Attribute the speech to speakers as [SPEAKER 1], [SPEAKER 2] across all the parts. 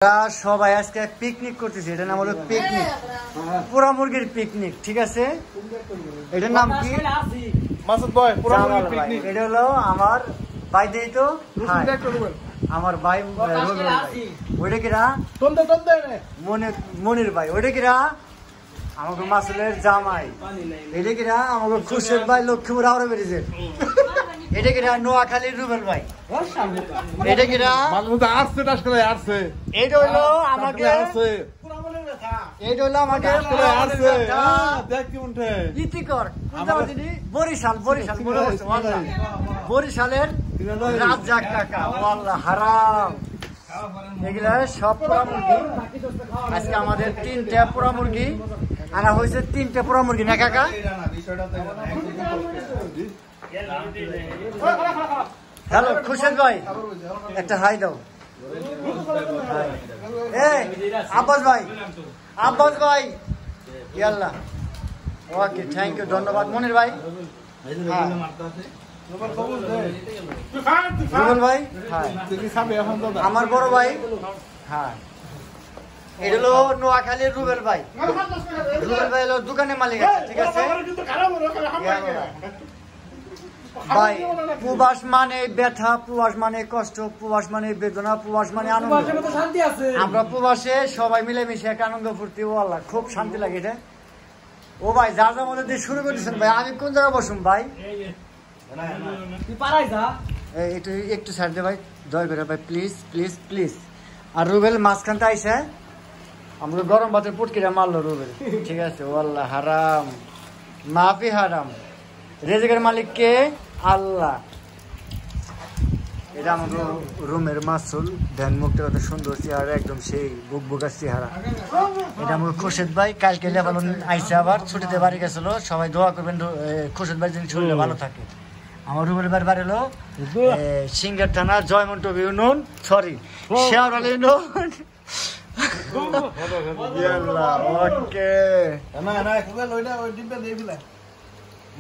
[SPEAKER 1] সবাই আজকে পিকনিক করতেছি। এটার নাম হলো পিকনিক, পোড়া মুরগির পিকনিক। ঠিক আছে, এটার নাম কি?
[SPEAKER 2] মাসুদ ভাই, পোড়া মুরগির পিকনিক।
[SPEAKER 1] এটা হলো আমার ভাই দেই তো, আমার ভাই ওইটা কিরা মনির ভাই, ওইটা কিরা আমাকে মাসুলের জামাই, এটা কিরা আমাকে খুশের ভাই লক্ষ্মীপুর আওড়া বেরিয়েছে, এটা কিরা নোয়াখালীর রুবেল ভাই, এটা কিরা এটা হইলো আমাকে, এটা হইলো আমাকে ইতিকর বরিশাল, বরিশালের রাজ্জাক কাকা, ওয়াল্লাহ হারাম। এগুলা সব পোড়া মুরগি। আজকে আমাদের 3টা পোড়া মুরগি আনা হয়েছে, 3টা পোড়া মুরগি না কাকা? হ্যালো খুশেদ ভাই, একটা হাই দাও। আব্বাস ভাই, আব্বাস ভাই, ইয়াল্লাহ, ওকে, থ্যাংক ইউ, ধন্যবাদ। মনির ভাই, রুবেল ভাই, আমার বড় ভাই, হ্যাঁ, এটা হলো নোয়াখালীর রুবেল ভাই। রুবেল ভাই হলো দোকানের মালিক আছে। ঠিক আছে ভাই, প্রবাস মানে ব্যথা, প্রবাস মানে কষ্ট, প্রবাস মানে বেদনা, প্রবাস মানে আনন্দ। আমরা প্রবাসে সবাই মিলেমিশে একটা আনন্দ ফুর্তি, ও আল্লাহ খুব শান্তি লাগে এটা। ও ভাই, যা যা মধ্যে দিয়ে শুরু করতেছেন ভাই, আমি কোন জায়গায় বসুন ভাই? একটু একটু ছাড় দে ভাই, দয়া করে ভাই, প্লিজ প্লিজ প্লিজ। আর রুবেল মাঝখানটা আইসে আমাকে গরম ভাতের পুটকিটা মারলো রুবেল। ঠিক আছে, ও আল্লাহ হারাম, মাফি হারাম। রেজেকের মালিক কে? আল্লাহ। এটা আমাকে রুমের মাসুল, ধ্যান মুখটা কত সুন্দর চেহারা, একদম সেই বুক বুকার চেহারা। এটা আমাকে খুশেদ ভাই, কালকে লেবানন আইসে, আবার ছুটিতে বাড়ি গেছিল। সবাই দোয়া করবেন খুশেদ ভাই যেন শরীরে ভালো থাকে। আমার রুবেল ভাইয়ের বাড়ি হলো সিঙ্গার থানা, জয়মন্টপ ইউনিয়ন, সরি শেয়ার ইউনিয়ন। ওকে,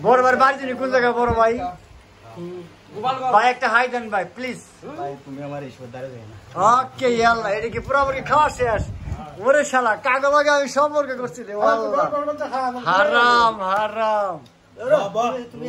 [SPEAKER 1] বড় ভাই বাড়ি যিনি কোন জায়গায়? বড় ভাই, ভাই একটা হাই দেন ভাই প্লিজ। ওকে, ইয়াল্লাহ, এটা কি পুরোপুরি খাওয়া শেষ? ওরে শালা, কাগা বাগে আমি সম্পর্কে করছি, হারাম হারাম।